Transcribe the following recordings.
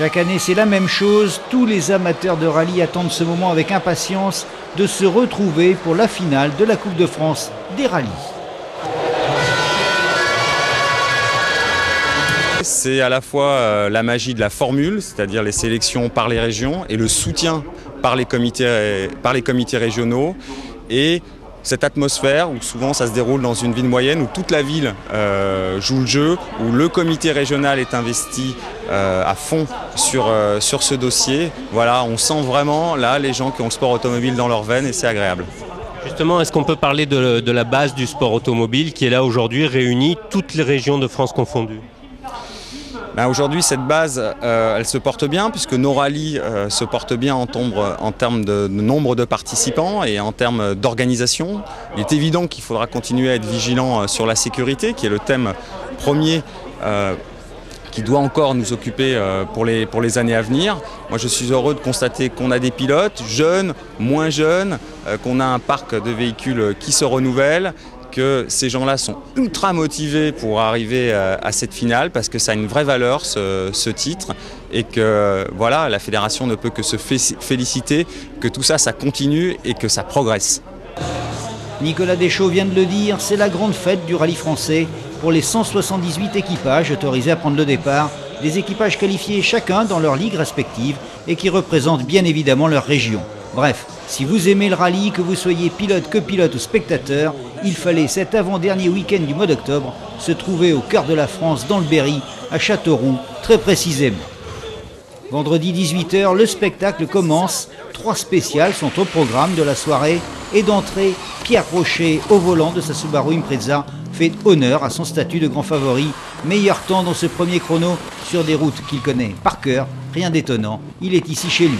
Chaque année, c'est la même chose. Tous les amateurs de rallye attendent ce moment avec impatience de se retrouver pour la finale de la Coupe de France des rallyes. C'est à la fois la magie de la formule, c'est-à-dire les sélections par les régions et le soutien par les comités régionaux, et cette atmosphère où souvent ça se déroule dans une ville moyenne où toute la ville joue le jeu, où le comité régional est investi à fond sur ce dossier. Voilà, on sent vraiment là les gens qui ont le sport automobile dans leurs veines et c'est agréable. Justement, est-ce qu'on peut parler de la base du sport automobile qui est là aujourd'hui, réunie toutes les régions de France confondues? Aujourd'hui, cette base, elle se porte bien puisque nos rallyes se portent bien en termes de nombre de participants et en termes d'organisation. Il est évident qu'il faudra continuer à être vigilant sur la sécurité, qui est le thème premier qui doit encore nous occuper pour les années à venir. Moi, je suis heureux de constater qu'on a des pilotes, jeunes, moins jeunes, qu'on a un parc de véhicules qui se renouvelle, que ces gens-là sont ultra motivés pour arriver à cette finale parce que ça a une vraie valeur ce titre et que voilà, la fédération ne peut que se féliciter que tout ça, ça continue et que ça progresse. Nicolas Deschaux vient de le dire, c'est la grande fête du rallye français pour les 178 équipages autorisés à prendre le départ, des équipages qualifiés chacun dans leur ligue respective et qui représentent bien évidemment leur région. Bref, si vous aimez le rallye, que vous soyez pilote, copilote ou spectateur, il fallait cet avant-dernier week-end du mois d'octobre se trouver au cœur de la France, dans le Berry, à Châteauroux, très précisément. Vendredi 18 h, le spectacle commence. 3 spéciales sont au programme de la soirée. Et d'entrée, Pierre Rocher, au volant de sa Subaru Impreza, fait honneur à son statut de grand favori. Meilleur temps dans ce premier chrono sur des routes qu'il connaît par cœur. Rien d'étonnant, il est ici chez lui.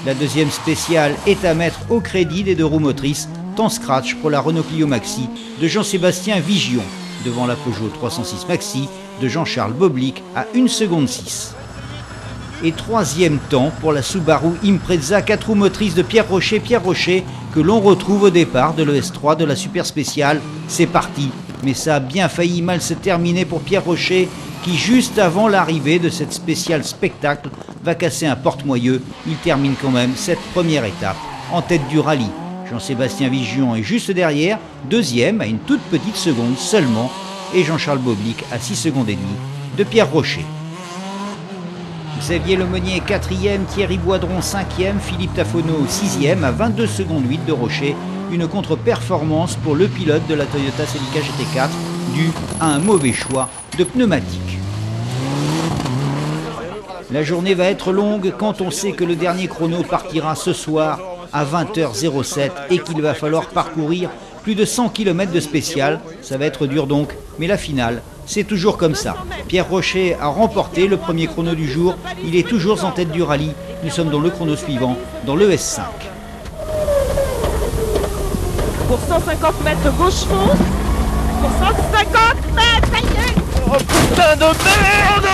La deuxième spéciale est à mettre au crédit des 2 roues motrices, temps scratch pour la Renault Clio Maxi de Jean-Sébastien Vigion, devant la Peugeot 306 Maxi de Jean-Charles Boblic à 1 seconde 6. Et troisième temps pour la Subaru Impreza 4 roues motrices de Pierre Rocher que l'on retrouve au départ de l'ES3 de la Super Spéciale. C'est parti, mais ça a bien failli mal se terminer pour Pierre Rocher qui, juste avant l'arrivée de cette spéciale spectacle, va casser un porte-moyeu. Il termine quand même cette première étape en tête du rallye. Jean-Sébastien Vigion est juste derrière, deuxième à une toute petite seconde seulement, et Jean-Charles Boblic à 6 secondes et demie de Pierre Rocher. Xavier Lemonnier 4e, Thierry Boidron 5e, Philippe Tafono 6e à 22 secondes 8 de Rocher. Une contre-performance pour le pilote de la Toyota Celica GT4 due à un mauvais choix de pneumatique. La journée va être longue quand on sait que le dernier chrono partira ce soir à 20h07 et qu'il va falloir parcourir plus de 100 km de spécial. Ça va être dur donc, mais la finale, c'est toujours comme ça. Pierre Rocher a remporté le premier chrono du jour. Il est toujours en tête du rallye. Nous sommes dans le chrono suivant, dans le S5. Pour 150 mètres gauche fonce. Pour 150 mètres, ça y est. Oh putain de merde!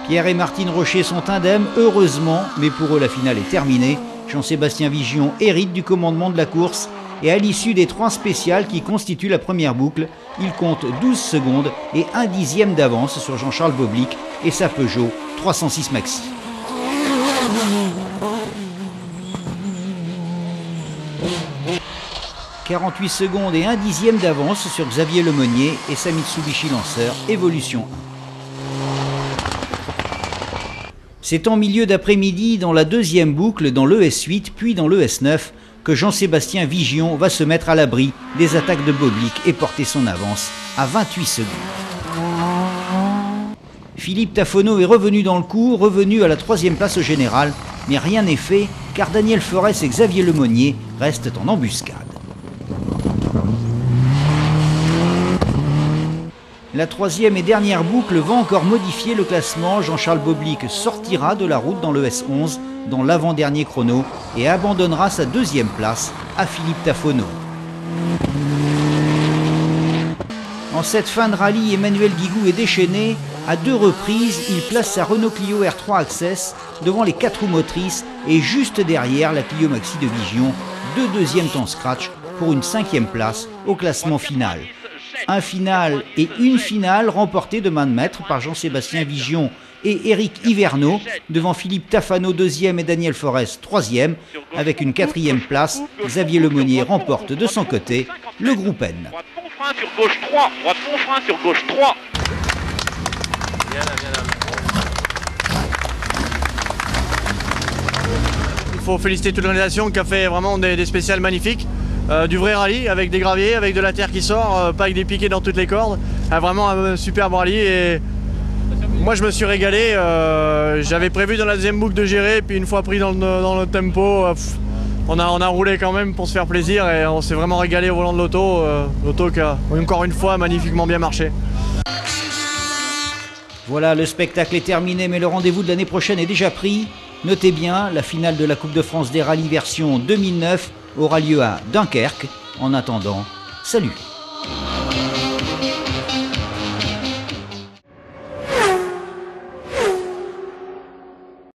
Pierre et Martine Rocher sont indemnes, heureusement, mais pour eux la finale est terminée. Jean-Sébastien Vigion hérite du commandement de la course et à l'issue des 3 spéciales qui constituent la première boucle, il compte 12 secondes et 1 dixième d'avance sur Jean-Charles Boblic et sa Peugeot 306 Maxi. « 48 secondes et 1 dixième d'avance sur Xavier Lemonnier et sa Mitsubishi Lancer Evolution 1. C'est en milieu d'après-midi, dans la deuxième boucle, dans le S8 puis dans le S9, que Jean-Sébastien Vigion va se mettre à l'abri des attaques de Boblic et porter son avance à 28 secondes. Philippe Tafono est revenu dans le coup, revenu à la 3e place au général, mais rien n'est fait car Daniel Forest et Xavier Lemonnier restent en embuscade. La 3e et dernière boucle va encore modifier le classement. Jean-Charles Boblic sortira de la route dans le S11, dans l'avant-dernier chrono, et abandonnera sa 2e place à Philippe Tafono. En cette fin de rallye, Emmanuel Guigou est déchaîné. À 2 reprises, il place sa Renault Clio R3 Access devant les 4 roues motrices et juste derrière la Clio Maxi de Vigion, 2 deuxièmes temps scratch pour une 5e place au classement final. Un final et une finale remportée de main de maître par Jean-Sébastien Vigion et Éric Hiverneau devant Philippe Tafano 2e et Daniel Forest 3e. Avec une 4e place, Xavier Lemonnier remporte de son côté le groupe N. Droite pont frein sur gauche 3, droite pont frein sur gauche 3. Il faut féliciter toute l'organisation qui a fait vraiment des spéciales magnifiques. Du vrai rallye avec des graviers, avec de la terre qui sort, pas avec des piquets dans toutes les cordes. Vraiment un superbe rallye et moi je me suis régalé. J'avais prévu dans la deuxième boucle de gérer, puis une fois pris dans le tempo, on a roulé quand même pour se faire plaisir et on s'est vraiment régalé au volant de l'auto. L'auto qui a encore une fois magnifiquement bien marché. Voilà, le spectacle est terminé, mais le rendez-vous de l'année prochaine est déjà pris. Notez bien, la finale de la Coupe de France des rallyes version 2009 aura lieu à Dunkerque. En attendant, salut!